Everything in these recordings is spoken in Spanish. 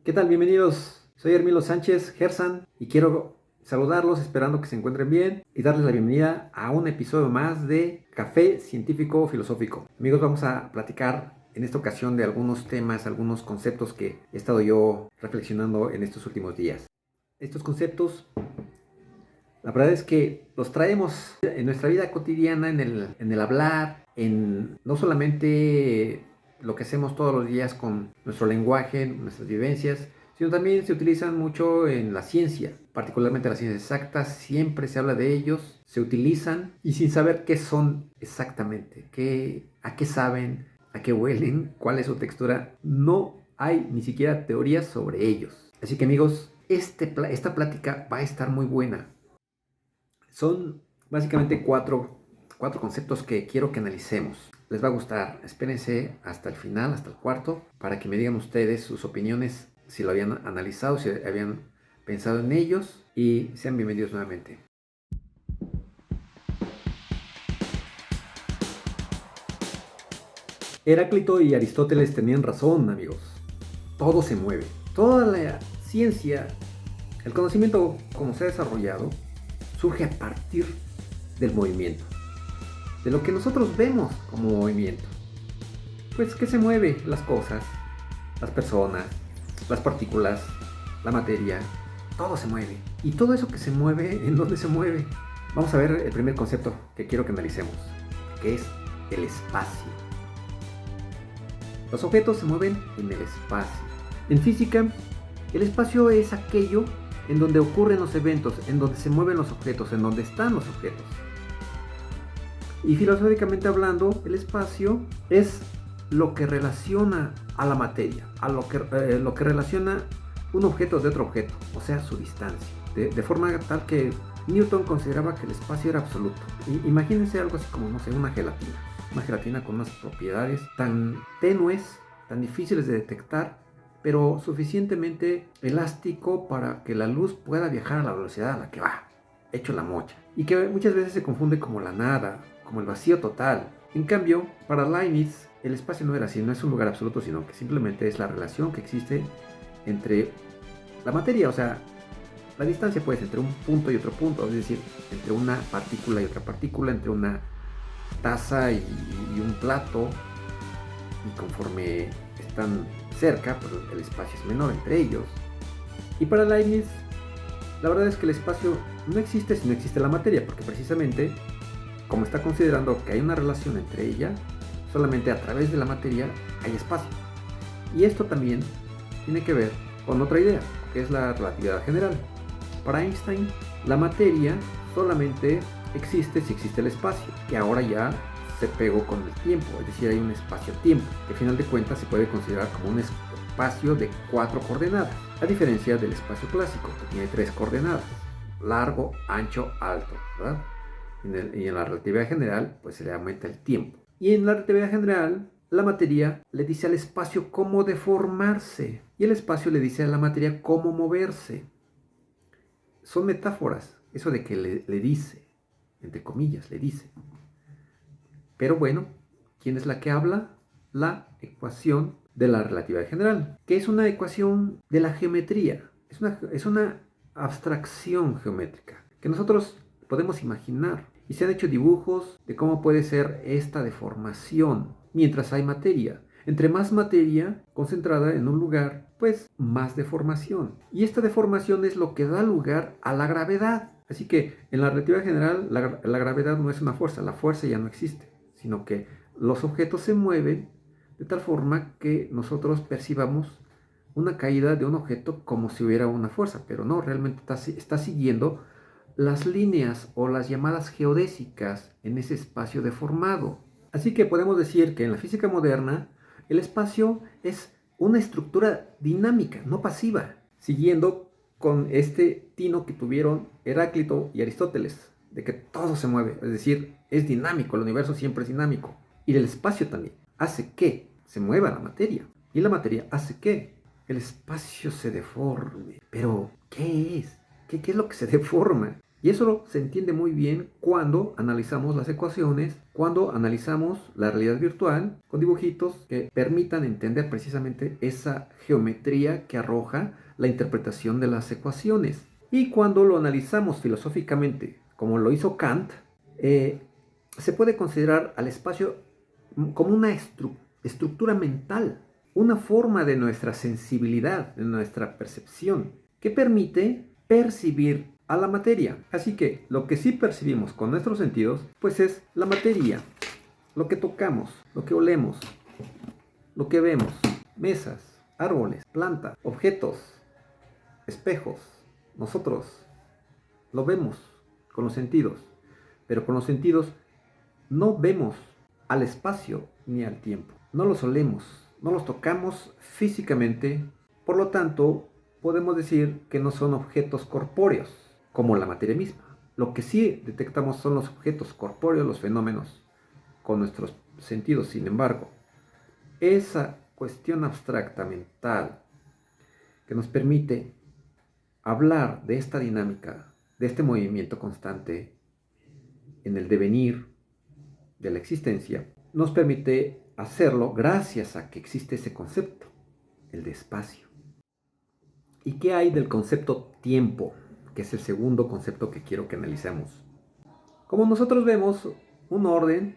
¿Qué tal? Bienvenidos. Soy Hermilo Sánchez Gersan y quiero saludarlos esperando que se encuentren bien y darles la bienvenida a un episodio más de Café Científico Filosófico. Amigos, vamos a platicar en esta ocasión de algunos temas, algunos conceptos que he estado yo reflexionando en estos últimos días. Estos conceptos, la verdad es que los traemos en nuestra vida cotidiana, en el hablar, en no solamente lo que hacemos todos los días con nuestro lenguaje, nuestras vivencias, sino también se utilizan mucho en la ciencia, particularmente las ciencias exactas. Siempre se habla de ellos, se utilizan y sin saber qué son exactamente, a qué saben, a qué huelen, cuál es su textura, no hay ni siquiera teorías sobre ellos. Así que amigos, esta plática va a estar muy buena. Son básicamente cuatro conceptos que quiero que analicemos. Les va a gustar. Espérense hasta el final, hasta el cuarto, para que me digan ustedes sus opiniones, si lo habían analizado, si habían pensado en ellos, y sean bienvenidos nuevamente. Heráclito y Aristóteles tenían razón, amigos. Todo se mueve. Toda la ciencia, el conocimiento como se ha desarrollado, surge a partir del movimiento, de lo que nosotros vemos como movimiento. Pues que se mueve las cosas, las personas, las partículas, la materia, todo se mueve. Y todo eso que se mueve, ¿en dónde se mueve? Vamos a ver el primer concepto que quiero que analicemos, que es el espacio. Los objetos se mueven en el espacio. En física, el espacio es aquello en donde ocurren los eventos, en donde se mueven los objetos, en donde están los objetos. Y filosóficamente hablando, el espacio es lo que relaciona a la materia, a lo que relaciona un objeto de otro objeto, o sea, su distancia. De forma tal que Newton consideraba que el espacio era absoluto. Imagínense algo así como, no sé, una gelatina con unas propiedades tan tenues, tan difíciles de detectar, pero suficientemente elástico para que la luz pueda viajar a la velocidad a la que va, hecho la mocha. Y que muchas veces se confunde como la nada, como el vacío total. En cambio, para Leibniz, el espacio no era así, no es un lugar absoluto, sino que simplemente es la relación que existe entre la materia, o sea, la distancia puede ser entre un punto y otro punto, es decir, entre una partícula y otra partícula, entre una taza y un plato, y conforme están cerca, pues el espacio es menor entre ellos. Y para Leibniz, la verdad es que el espacio no existe si no existe la materia, porque precisamente, como está considerando que hay una relación entre ella, solamente a través de la materia hay espacio. Y esto también tiene que ver con otra idea, que es la relatividad general. Para Einstein, la materia solamente existe si existe el espacio, y ahora ya se pegó con el tiempo, es decir, hay un espacio-tiempo, que al final de cuentas se puede considerar como un espacio de 4 coordenadas, a diferencia del espacio clásico, que tiene 3 coordenadas, largo, ancho, alto, ¿verdad? Y en la relatividad general, pues se le aumenta el tiempo. Y en la relatividad general, la materia le dice al espacio cómo deformarse, y el espacio le dice a la materia cómo moverse. Son metáforas, eso de que le dice, entre comillas, le dice. Pero bueno, ¿quién es la que habla? La ecuación de la relatividad general, que es una ecuación de la geometría. Es una abstracción geométrica que nosotros podemos imaginar. Y se han hecho dibujos de cómo puede ser esta deformación mientras hay materia. Entre más materia concentrada en un lugar, pues más deformación. Y esta deformación es lo que da lugar a la gravedad. Así que en la relatividad general la gravedad no es una fuerza, la fuerza ya no existe, sino que los objetos se mueven de tal forma que nosotros percibamos una caída de un objeto como si hubiera una fuerza, pero no, realmente está siguiendo las líneas o las llamadas geodésicas en ese espacio deformado. Así que podemos decir que en la física moderna el espacio es una estructura dinámica, no pasiva, siguiendo con este tino que tuvieron Heráclito y Aristóteles, de que todo se mueve, es decir, es dinámico, el universo siempre es dinámico. Y el espacio también hace que se mueva la materia. Y la materia hace que el espacio se deforme. Pero, ¿qué es? ¿Qué es lo que se deforma? Y eso se entiende muy bien cuando analizamos las ecuaciones, cuando analizamos la realidad virtual con dibujitos que permitan entender precisamente esa geometría que arroja la interpretación de las ecuaciones. Y cuando lo analizamos filosóficamente, como lo hizo Kant, se puede considerar al espacio como una estructura mental, una forma de nuestra sensibilidad, de nuestra percepción, que permite percibir a la materia. Así que lo que sí percibimos con nuestros sentidos, pues es la materia, lo que tocamos, lo que olemos, lo que vemos, mesas, árboles, plantas, objetos, espejos. Nosotros lo vemos con los sentidos, pero con los sentidos no vemos al espacio ni al tiempo. No los olemos, no los tocamos físicamente, por lo tanto, podemos decir que no son objetos corpóreos, como la materia misma. Lo que sí detectamos son los objetos corpóreos, los fenómenos, con nuestros sentidos. Sin embargo, esa cuestión abstracta mental que nos permite hablar de esta dinámica, de este movimiento constante en el devenir de la existencia, nos permite hacerlo gracias a que existe ese concepto, el de espacio. ¿Y qué hay del concepto tiempo? Que es el segundo concepto que quiero que analicemos. Como nosotros vemos un orden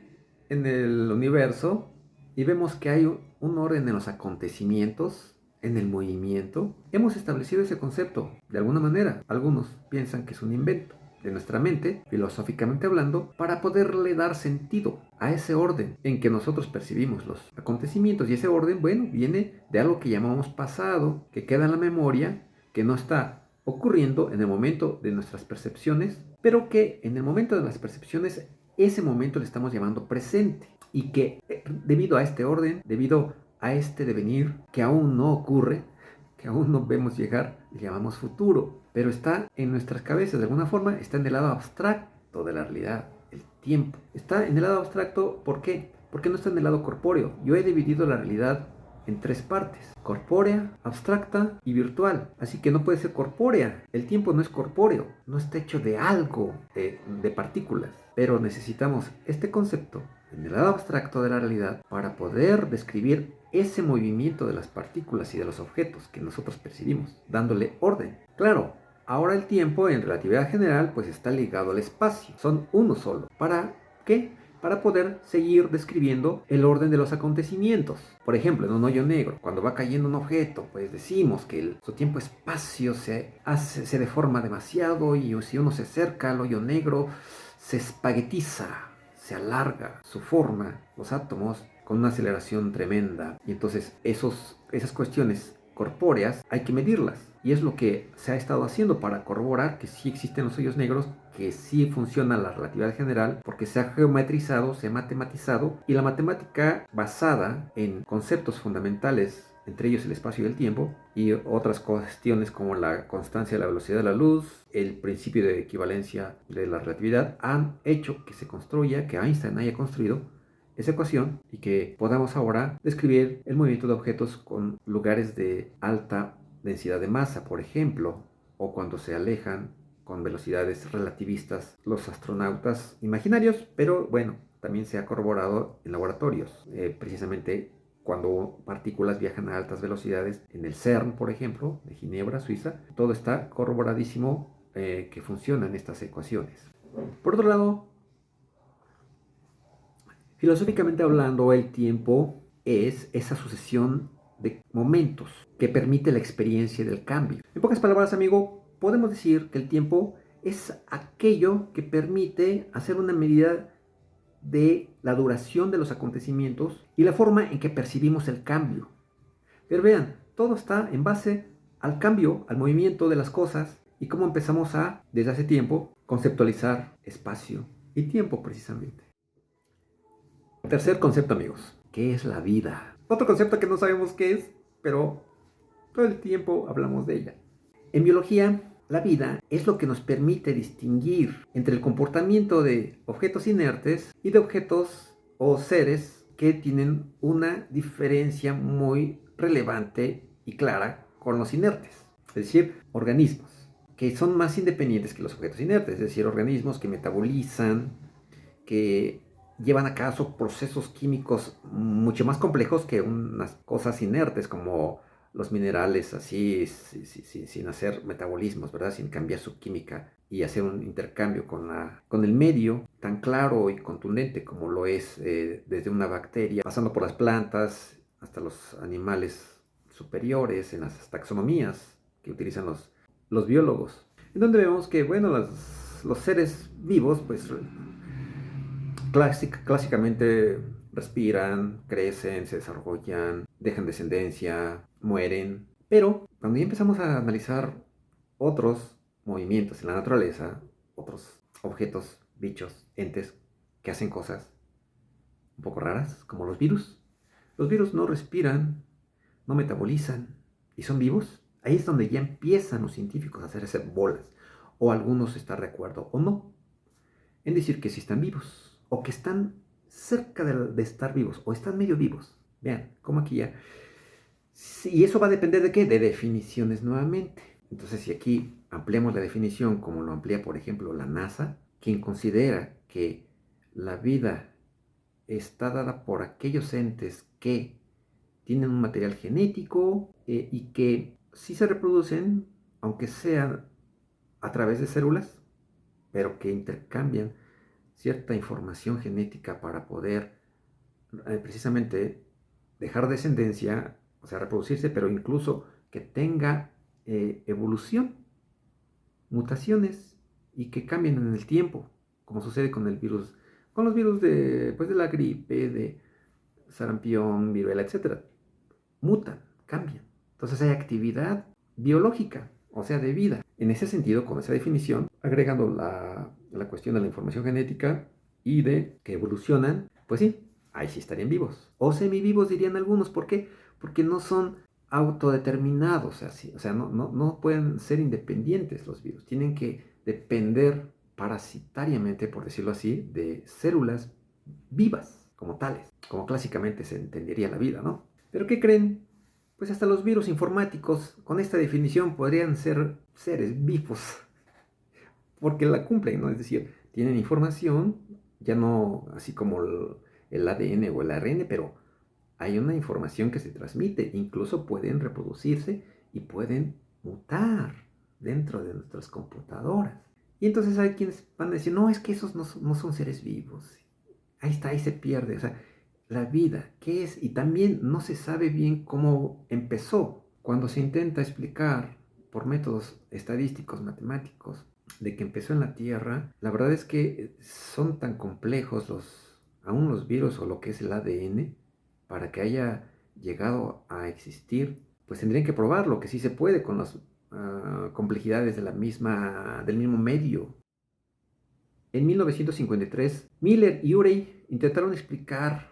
en el universo y vemos que hay un orden en los acontecimientos, en el movimiento, hemos establecido ese concepto de alguna manera. Algunos piensan que es un invento de nuestra mente, filosóficamente hablando, para poderle dar sentido a ese orden en que nosotros percibimos los acontecimientos. Y ese orden, bueno, viene de algo que llamamos pasado, que queda en la memoria, que no está ocurriendo en el momento de nuestras percepciones, pero que en el momento de las percepciones, ese momento le estamos llamando presente. Y que debido a este orden, debido a este devenir que aún no ocurre, que aún no vemos llegar, le llamamos futuro, pero está en nuestras cabezas, de alguna forma está en el lado abstracto de la realidad, el tiempo. Está en el lado abstracto, ¿por qué? Porque no está en el lado corpóreo. Yo he dividido la realidad en tres partes: corpórea, abstracta y virtual. Así que no puede ser corpórea. El tiempo no es corpóreo, no está hecho de algo, de partículas. Pero necesitamos este concepto en el lado abstracto de la realidad para poder describir ese movimiento de las partículas y de los objetos que nosotros percibimos, dándole orden. Claro, ahora el tiempo en relatividad general pues está ligado al espacio. Son uno solo. ¿Para qué? Para poder seguir describiendo el orden de los acontecimientos. Por ejemplo, en un hoyo negro, cuando va cayendo un objeto, pues decimos que su tiempo-espacio se deforma demasiado, y si uno se acerca al hoyo negro, se espaguetiza, se alarga su forma, los átomos, con una aceleración tremenda. Y entonces esas cuestiones corpóreas hay que medirlas. Y es lo que se ha estado haciendo para corroborar que sí existen los hoyos negros, que sí funciona la relatividad general, porque se ha geometrizado, se ha matematizado, y la matemática basada en conceptos fundamentales, entre ellos el espacio y el tiempo, y otras cuestiones como la constancia de la velocidad de la luz, el principio de equivalencia de la relatividad, han hecho que se construya, que Einstein haya construido esa ecuación, y que podamos ahora describir el movimiento de objetos con lugares de alta densidad de masa, por ejemplo, o cuando se alejan con velocidades relativistas los astronautas imaginarios, pero bueno, también se ha corroborado en laboratorios, precisamente cuando partículas viajan a altas velocidades en el CERN, por ejemplo, de Ginebra, Suiza. Todo está corroboradísimo que funcionan estas ecuaciones. Por otro lado, filosóficamente hablando, el tiempo es esa sucesión de momentos que permite la experiencia del cambio. En pocas palabras, amigo, podemos decir que el tiempo es aquello que permite hacer una medida de la duración de los acontecimientos y la forma en que percibimos el cambio. Pero vean, todo está en base al cambio, al movimiento de las cosas, y cómo empezamos a, desde hace tiempo, conceptualizar espacio y tiempo precisamente. Tercer concepto, amigos. ¿Qué es la vida? Otro concepto que no sabemos qué es, pero todo el tiempo hablamos de ella. En biología, la vida es lo que nos permite distinguir entre el comportamiento de objetos inertes y de objetos o seres que tienen una diferencia muy relevante y clara con los inertes, es decir, organismos. que son más independientes que los objetos inertes, es decir, organismos que metabolizan, que llevan a cabo procesos químicos mucho más complejos que unas cosas inertes como los minerales, así sin hacer metabolismos, ¿verdad? Sin cambiar su química y hacer un intercambio con el medio tan claro y contundente como lo es desde una bacteria, pasando por las plantas hasta los animales superiores en las taxonomías que utilizan los biólogos, en donde vemos que, bueno, los seres vivos, pues clásicamente respiran, crecen, se desarrollan, dejan descendencia, mueren. Pero cuando ya empezamos a analizar otros movimientos en la naturaleza, otros objetos, bichos, entes que hacen cosas un poco raras, como los virus no respiran, no metabolizan y son vivos. Ahí es donde ya empiezan los científicos a hacerse bolas, o algunos estar de acuerdo o no en decir que sí están vivos, o que están cerca de estar vivos, o están medio vivos. Vean, como aquí ya. Sí, y eso va a depender de qué? De definiciones nuevamente. Entonces, si aquí ampliamos la definición, como lo amplía, por ejemplo, la NASA, quien considera que la vida está dada por aquellos entes que tienen un material genético y que sí se reproducen, aunque sean a través de células, pero que intercambian cierta información genética para poder precisamente dejar descendencia, o sea, reproducirse, pero incluso que tenga evolución, mutaciones y que cambien en el tiempo, como sucede con el virus, con los virus de, pues, de la gripe, de sarampión, viruela, etcétera. Mutan, cambian. Entonces hay actividad biológica, o sea, de vida. En ese sentido, con esa definición, agregando la cuestión de la información genética y de que evolucionan, pues sí, ahí sí estarían vivos. O semivivos dirían algunos. ¿Por qué? Porque no son autodeterminados, o sea no pueden ser independientes los virus. Tienen que depender parasitariamente, por decirlo así, de células vivas como tales, como clásicamente se entendería la vida, ¿no? ¿Pero qué creen? Pues hasta los virus informáticos con esta definición podrían ser seres vivos, porque la cumplen, ¿no? Es decir, tienen información, ya no así como el ADN o el ARN, pero hay una información que se transmite, incluso pueden reproducirse y pueden mutar dentro de nuestras computadoras. Y entonces hay quienes van a decir, no, es que esos no son seres vivos. Ahí está, ahí se pierde. O sea, la vida, ¿qué es? Y también no se sabe bien cómo empezó. Cuando se intenta explicar por métodos estadísticos, matemáticos, de que empezó en la Tierra, la verdad es que son tan complejos aún los virus o lo que es el ADN, para que haya llegado a existir, pues tendrían que probarlo, que sí se puede con las complejidades del mismo medio. En 1953, Miller y Urey intentaron explicar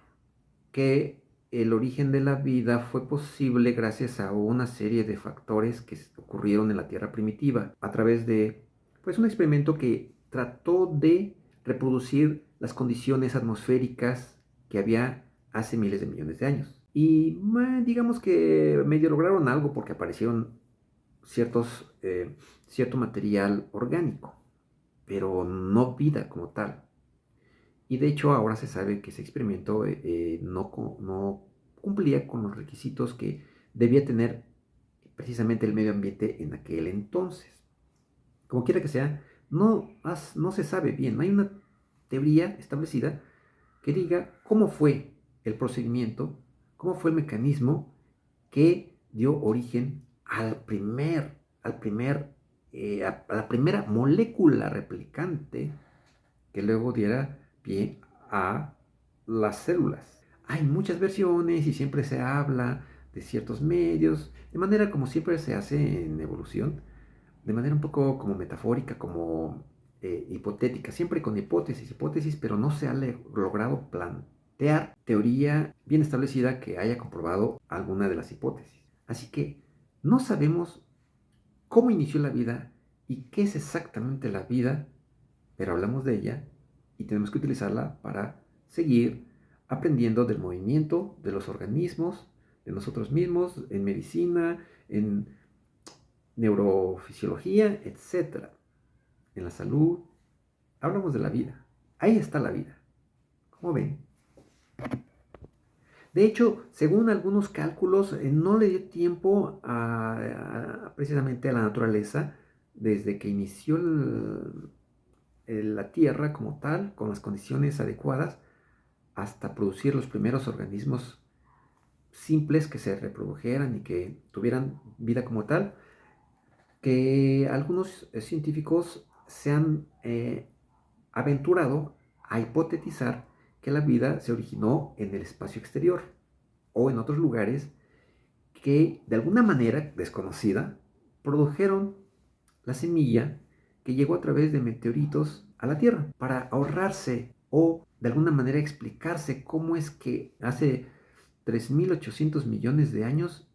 que el origen de la vida fue posible gracias a una serie de factores que ocurrieron en la Tierra primitiva a través de, pues, un experimento que trató de reproducir las condiciones atmosféricas que había hace miles de millones de años. Y digamos que medio lograron algo porque aparecieron cierto material orgánico, pero no vida como tal. Y de hecho ahora se sabe que ese experimento no cumplía con los requisitos que debía tener precisamente el medio ambiente en aquel entonces. Como quiera que sea, no se sabe bien, no hay una teoría establecida que diga cómo fue el procedimiento, cómo fue el mecanismo que dio origen a la primera molécula replicante que luego diera pie a las células. Hay muchas versiones y siempre se habla de ciertos medios, de manera como siempre se hace en evolución, de manera un poco como metafórica, como hipotética, siempre con hipótesis, pero no se ha logrado plantear teoría bien establecida que haya comprobado alguna de las hipótesis. Así que no sabemos cómo inició la vida y qué es exactamente la vida, pero hablamos de ella y tenemos que utilizarla para seguir aprendiendo del movimiento de los organismos, de nosotros mismos, en medicina, en neurofisiología, etc. En la salud, hablamos de la vida. Ahí está la vida. ¿Cómo ven? De hecho, según algunos cálculos, no le dio tiempo precisamente a la naturaleza desde que inició la Tierra como tal, con las condiciones adecuadas, hasta producir los primeros organismos simples que se reprodujeran y que tuvieran vida como tal, que algunos científicos se han aventurado a hipotetizar que la vida se originó en el espacio exterior o en otros lugares que de alguna manera desconocida produjeron la semilla que llegó a través de meteoritos a la Tierra para ahorrarse o de alguna manera explicarse cómo es que hace 3.800 millones de años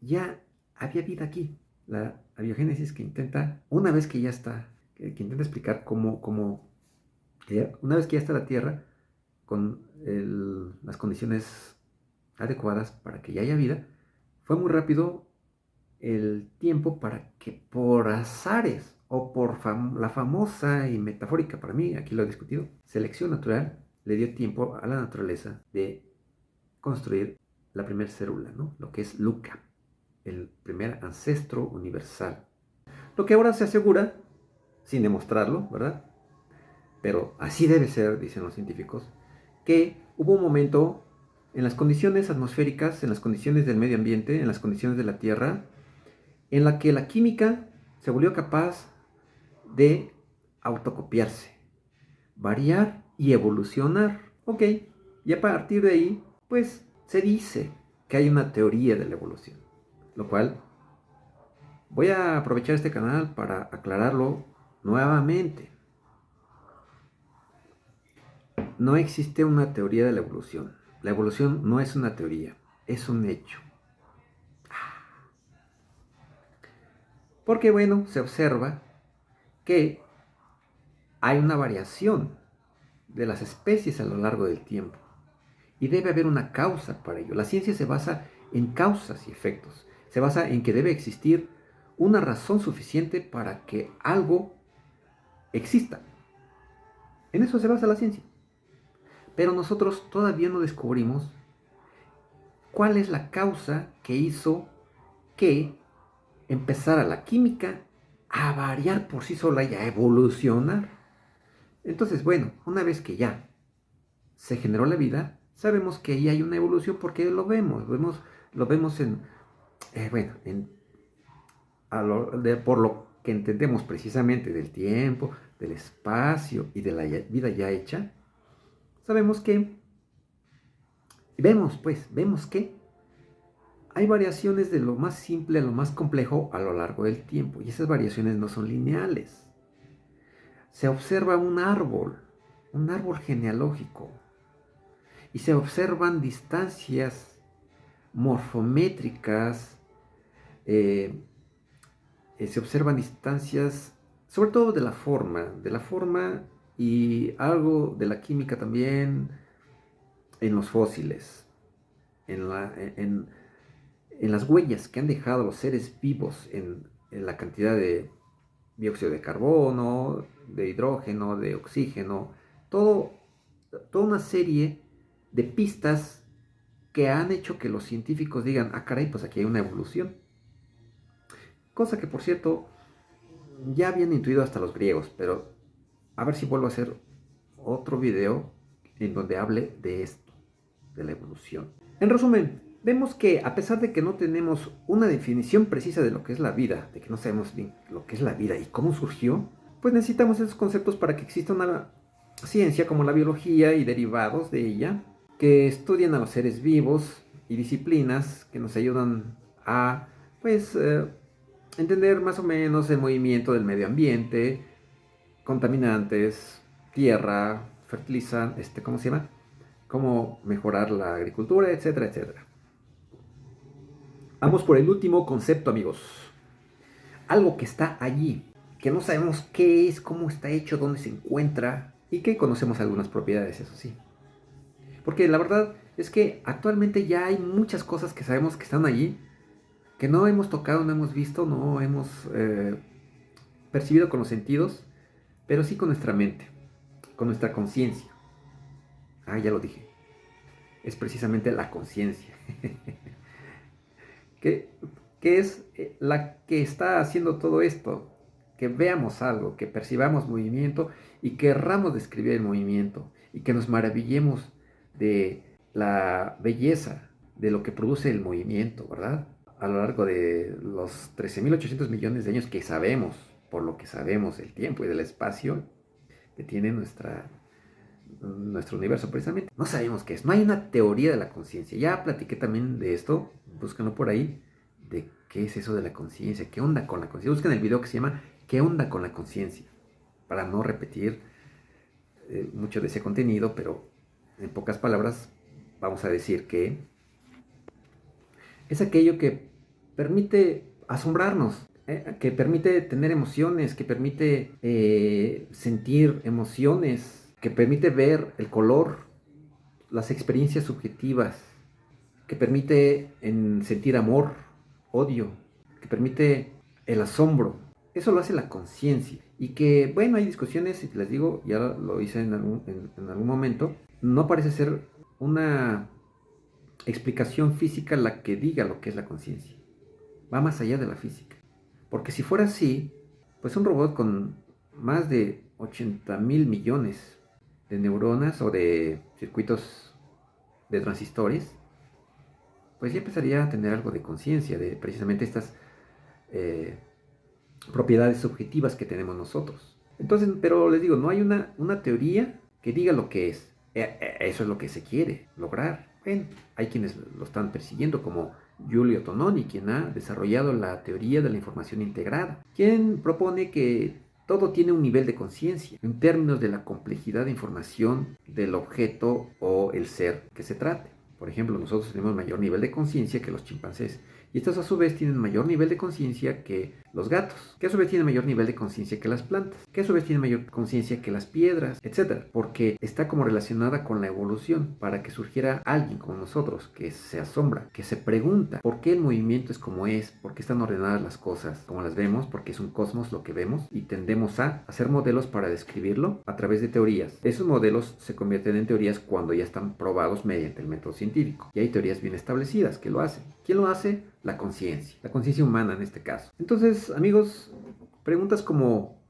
ya había vida aquí. La abiogénesis que intenta, una vez que ya está, que intenta explicar cómo una vez que ya está la Tierra con las condiciones adecuadas para que ya haya vida, fue muy rápido el tiempo para que por azares o por la famosa y metafórica, para mí, aquí lo he discutido, selección natural, le dio tiempo a la naturaleza de construir la primera célula, ¿no? Lo que es LUCA, el primer ancestro universal. Lo que ahora se asegura, sin demostrarlo, ¿verdad? Pero así debe ser, dicen los científicos, que hubo un momento en las condiciones atmosféricas, en las condiciones del medio ambiente, en las condiciones de la Tierra, en la que la química se volvió capaz de autocopiarse, variar y evolucionar. Ok, y a partir de ahí, pues se dice que hay una teoría de la evolución, lo cual voy a aprovechar este canal para aclararlo nuevamente. No existe una teoría de la evolución. La evolución no es una teoría, es un hecho. Porque bueno, se observa que hay una variación de las especies a lo largo del tiempo. Y debe haber una causa para ello. La ciencia se basa en causas y efectos. Se basa en que debe existir una razón suficiente para que algo exista. En eso se basa la ciencia. Pero nosotros todavía no descubrimos cuál es la causa que hizo que empezara la química a variar por sí sola y a evolucionar. Entonces, bueno, una vez que ya se generó la vida, sabemos que ahí hay una evolución porque lo vemos en, por lo que entendemos precisamente del tiempo, del espacio y de la vida ya hecha, sabemos que, vemos que hay variaciones de lo más simple a lo más complejo a lo largo del tiempo y esas variaciones no son lineales. Se observa un árbol genealógico, y se observan distancias morfométricas, se observan distancias, sobre todo de la forma y algo de la química también en los fósiles, en las huellas que han dejado los seres vivos en la cantidad de dióxido de carbono, de hidrógeno, de oxígeno, toda una serie de pistas que han hecho que los científicos digan, ah caray, pues aquí hay una evolución. Cosa que, por cierto, ya habían intuido hasta los griegos, pero a ver si vuelvo a hacer otro video en donde hable de esto, de la evolución. En resumen, vemos que a pesar de que no tenemos una definición precisa de lo que es la vida, de que no sabemos bien lo que es la vida y cómo surgió, pues necesitamos esos conceptos para que exista una ciencia como la biología y derivados de ella, que estudian a los seres vivos y disciplinas que nos ayudan a, entender más o menos el movimiento del medio ambiente, contaminantes, tierra, fertilizan, ¿cómo se llama? Cómo mejorar la agricultura, etcétera, etcétera. Vamos por el último concepto, amigos. Algo que está allí, que no sabemos qué es, cómo está hecho, dónde se encuentra y que conocemos algunas propiedades, eso sí. Porque la verdad es que actualmente ya hay muchas cosas que sabemos que están allí, que no hemos tocado, no hemos visto, no hemos percibido con los sentidos, pero sí con nuestra mente, con nuestra conciencia. Ah, ya lo dije. Es precisamente la conciencia. que, que es la que está haciendo todo esto. Que veamos algo, que percibamos movimiento y querramos describir el movimiento y que nos maravillemos de la belleza de lo que produce el movimiento, ¿verdad? A lo largo de los 13.800 millones de años que sabemos, por lo que sabemos del tiempo y del espacio que tiene nuestro universo precisamente. No sabemos qué es, no hay una teoría de la conciencia. Ya platiqué también de esto, búsquenlo por ahí, de qué es eso de la conciencia, qué onda con la conciencia. Busquen el video que se llama ¿Qué onda con la conciencia? Para no repetir mucho de ese contenido, pero en pocas palabras vamos a decir que es aquello que permite asombrarnos, que permite tener emociones, que permite sentir emociones, que permite ver el color, las experiencias subjetivas, que permite sentir amor, odio, que permite el asombro. Eso lo hace la conciencia. Y que, bueno, hay discusiones, y les digo, ya lo hice en algún momento, no parece ser una explicación física la que diga lo que es la conciencia. Va más allá de la física. Porque si fuera así, pues un robot con más de 80.000 millones de neuronas o de circuitos de transistores, pues ya empezaría a tener algo de conciencia de precisamente estas propiedades subjetivas que tenemos nosotros. Entonces, pero les digo, no hay una teoría que diga lo que es. Eso es lo que se quiere lograr. Bueno, hay quienes lo están persiguiendo, como Giulio Tononi, quien ha desarrollado la teoría de la información integrada, quien propone que todo tiene un nivel de conciencia en términos de la complejidad de información del objeto o el ser que se trate. Por ejemplo, nosotros tenemos mayor nivel de conciencia que los chimpancés. Y estos a su vez tienen mayor nivel de conciencia que los gatos, que a su vez tienen mayor nivel de conciencia que las plantas, que a su vez tienen mayor conciencia que las piedras, etc. Porque está como relacionada con la evolución, para que surgiera alguien como nosotros, que se asombra, que se pregunta por qué el movimiento es como es, por qué están ordenadas las cosas como las vemos, porque es un cosmos lo que vemos, y tendemos a hacer modelos para describirlo a través de teorías. Esos modelos se convierten en teorías cuando ya están probados mediante el método científico. Y hay teorías bien establecidas que lo hacen. ¿Quién lo hace? La conciencia humana en este caso. Entonces, amigos, preguntas como: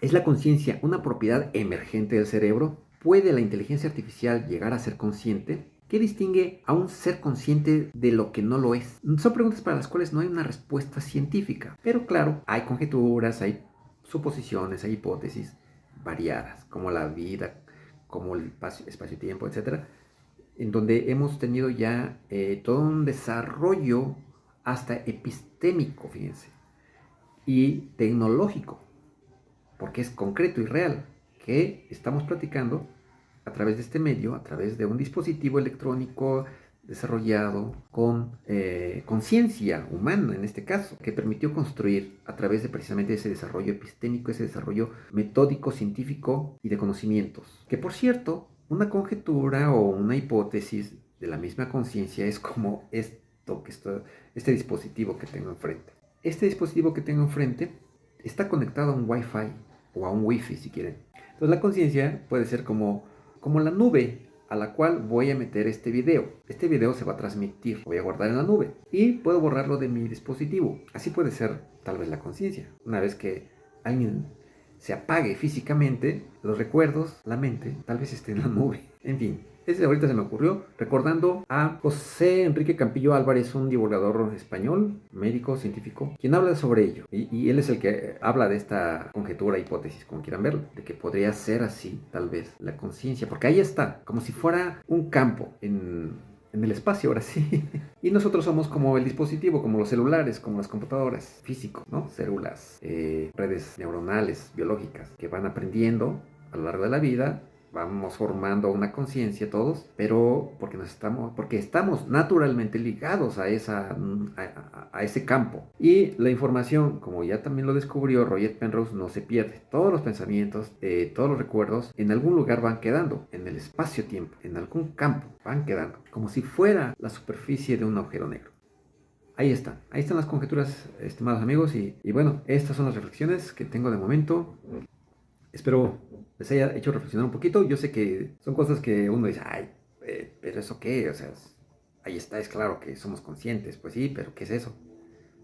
¿es la conciencia una propiedad emergente del cerebro? ¿Puede la inteligencia artificial llegar a ser consciente? ¿Qué distingue a un ser consciente de lo que no lo es? Son preguntas para las cuales no hay una respuesta científica, pero claro, hay conjeturas, hay suposiciones, hay hipótesis variadas, como la vida, como el espacio-tiempo, etc., en donde hemos tenido ya todo un desarrollo hasta epistémico, fíjense, y tecnológico, porque es concreto y real, que estamos platicando a través de este medio, a través de un dispositivo electrónico desarrollado con conciencia humana, en este caso, que permitió construir a través de precisamente ese desarrollo epistémico, ese desarrollo metódico, científico y de conocimientos. Que por cierto, una conjetura o una hipótesis de la misma conciencia es como este dispositivo que tengo enfrente. Este dispositivo que tengo enfrente está conectado a un Wi-Fi o a un Wi-Fi si quieren. Entonces la conciencia puede ser como la nube a la cual voy a meter este video. Este video se va a transmitir, lo voy a guardar en la nube y puedo borrarlo de mi dispositivo. Así puede ser tal vez la conciencia. Una vez que alguien se apague físicamente, los recuerdos, la mente, tal vez esté en la nube. En fin, ese ahorita se me ocurrió recordando a José Enrique Campillo Álvarez, un divulgador español, médico, científico, quien habla sobre ello. Y él es el que habla de esta conjetura, hipótesis, como quieran verlo, de que podría ser así, tal vez, la conciencia, porque ahí está, como si fuera un campo en el espacio, ahora sí. Y nosotros somos como el dispositivo, como los celulares, como las computadoras, físico, ¿no? Células, redes neuronales, biológicas, que van aprendiendo a lo largo de la vida. Vamos formando una conciencia todos, pero porque estamos naturalmente ligados a ese campo. Y la información, como ya también lo descubrió Roger Penrose, no se pierde. Todos los pensamientos, todos los recuerdos, en algún lugar van quedando, en el espacio-tiempo, en algún campo van quedando, como si fuera la superficie de un agujero negro. ahí están las conjeturas, estimados amigos, y bueno, estas son las reflexiones que tengo de momento. Espero les haya hecho reflexionar un poquito. Yo sé que son cosas que uno dice, ay, pero ¿eso qué? O sea, ahí está, es claro que somos conscientes, pues sí, pero ¿qué es eso?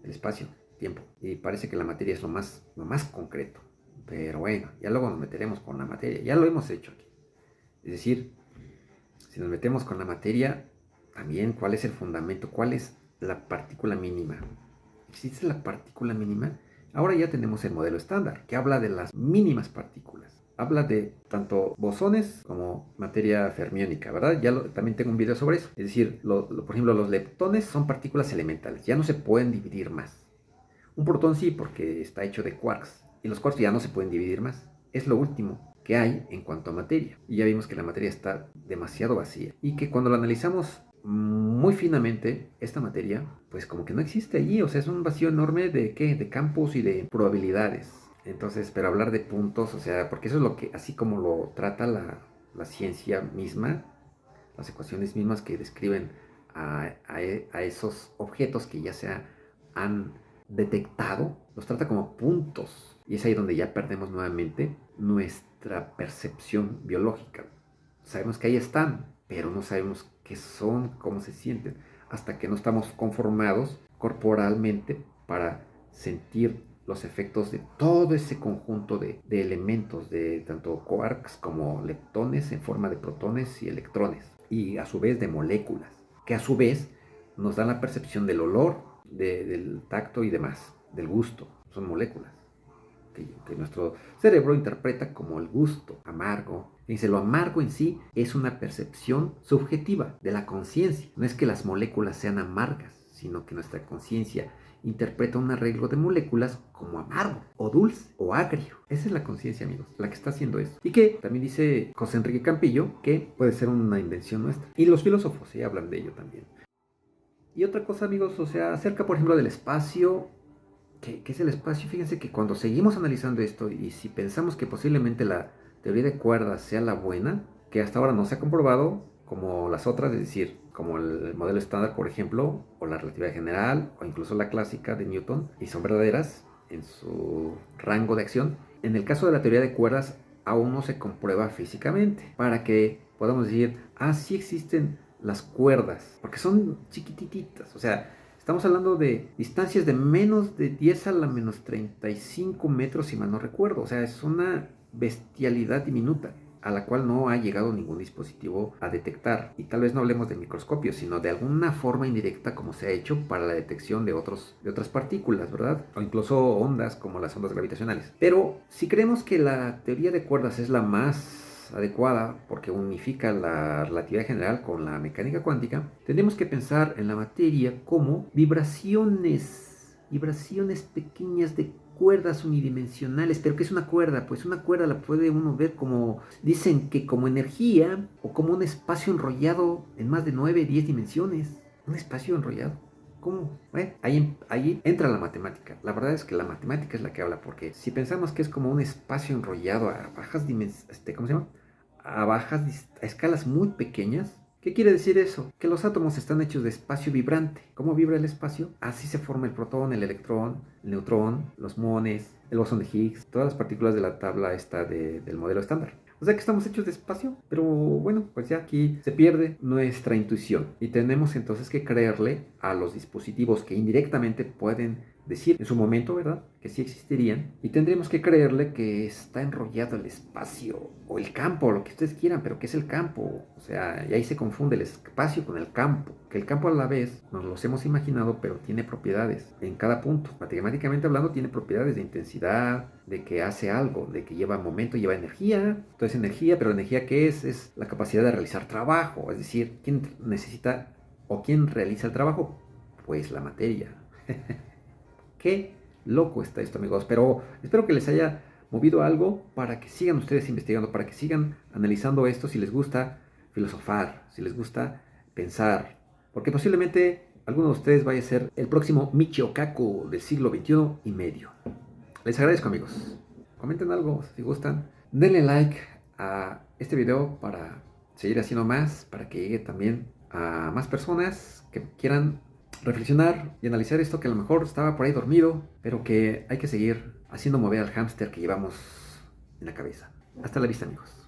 El espacio, tiempo. Y parece que la materia es lo más concreto. Pero bueno, ya luego nos meteremos con la materia. Ya lo hemos hecho aquí. Es decir, si nos metemos con la materia, también cuál es el fundamento, cuál es la partícula mínima. ¿Existe la partícula mínima? Ahora ya tenemos el modelo estándar, que habla de las mínimas partículas. Habla de tanto bosones como materia fermiónica, ¿verdad? También tengo un video sobre eso. Es decir, por ejemplo, los leptones son partículas elementales, ya no se pueden dividir más. Un protón sí, porque está hecho de quarks, y los quarks ya no se pueden dividir más. Es lo último que hay en cuanto a materia. Y ya vimos que la materia está demasiado vacía. Y que cuando lo analizamos muy finamente, esta materia, pues como que no existe allí. O sea, es un vacío enorme de ¿qué? De campos y de probabilidades. Entonces, pero hablar de puntos, o sea, porque eso es lo que, así como lo trata la ciencia misma, las ecuaciones mismas que describen a esos objetos que ya se han detectado, los trata como puntos. Y es ahí donde ya perdemos nuevamente nuestra percepción biológica. Sabemos que ahí están, pero no sabemos qué son, cómo se sienten, hasta que no estamos conformados corporalmente para sentir los efectos de todo ese conjunto de elementos, de tanto quarks como leptones en forma de protones y electrones, y a su vez de moléculas, que a su vez nos dan la percepción del olor, del tacto y demás, del gusto. Son moléculas que nuestro cerebro interpreta como el gusto amargo. Dice, lo amargo en sí es una percepción subjetiva de la conciencia. No es que las moléculas sean amargas, sino que nuestra conciencia interpreta un arreglo de moléculas como amargo, o dulce, o agrio. Esa es la conciencia, amigos, la que está haciendo eso. Y que también dice José Enrique Campillo que puede ser una invención nuestra. Y los filósofos sí hablan de ello también. Y otra cosa, amigos, o sea, acerca, por ejemplo, del espacio. ¿Qué es el espacio? Fíjense que cuando seguimos analizando esto y si pensamos que posiblemente la teoría de cuerdas sea la buena, que hasta ahora no se ha comprobado como las otras, es decir, como el modelo estándar, por ejemplo, o la relatividad general, o incluso la clásica de Newton, y son verdaderas en su rango de acción, en el caso de la teoría de cuerdas aún no se comprueba físicamente, para que podamos decir, sí existen las cuerdas, porque son chiquititas, o sea, estamos hablando de distancias de menos de 10 a la menos 35 metros, si mal no recuerdo. O sea, es una bestialidad diminuta a la cual no ha llegado ningún dispositivo a detectar. Y tal vez no hablemos de microscopios, sino de alguna forma indirecta como se ha hecho para la detección de otras partículas, ¿verdad? O incluso ondas como las ondas gravitacionales. Pero si creemos que la teoría de cuerdas es la más adecuada porque unifica la relatividad general con la mecánica cuántica, tendremos que pensar en la materia como vibraciones pequeñas de cuerdas unidimensionales. ¿Pero qué es una cuerda? Pues una cuerda la puede uno ver como, dicen que como energía o como un espacio enrollado en más de 9, 10 dimensiones. Un espacio enrollado. ¿Cómo? Ahí entra la matemática. La verdad es que la matemática es la que habla, porque si pensamos que es como un espacio enrollado a bajas dimensiones, ¿cómo se llama? A escalas muy pequeñas. ¿Qué quiere decir eso? Que los átomos están hechos de espacio vibrante. ¿Cómo vibra el espacio? Así se forma el protón, el electrón, el neutrón, los muones, el bosón de Higgs, todas las partículas de la tabla esta del modelo estándar. O sea que estamos hechos de espacio, pero bueno, pues ya aquí se pierde nuestra intuición y tenemos entonces que creerle a los dispositivos que indirectamente pueden decir en su momento, ¿verdad?, que sí existirían, y tendremos que creerle que está enrollado el espacio o el campo, lo que ustedes quieran, pero ¿qué es el campo? O sea, y ahí se confunde el espacio con el campo, que el campo a la vez nos los hemos imaginado, pero tiene propiedades en cada punto. Matemáticamente hablando, tiene propiedades de intensidad, de que hace algo, de que lleva momento, lleva energía. Entonces energía, pero energía ¿qué es? Es la capacidad de realizar trabajo, es decir, ¿quién necesita o quién realiza el trabajo? Pues la materia. Qué loco está esto, amigos, pero espero que les haya movido algo para que sigan ustedes investigando, para que sigan analizando esto si les gusta filosofar, si les gusta pensar, porque posiblemente alguno de ustedes vaya a ser el próximo Michio Kaku del siglo XXI y medio. Les agradezco, amigos. Comenten algo si gustan. Denle like a este video para seguir haciendo más, para que llegue también a más personas que quieran reflexionar y analizar esto que a lo mejor estaba por ahí dormido, pero que hay que seguir haciendo mover al hámster que llevamos en la cabeza. Hasta la vista, amigos.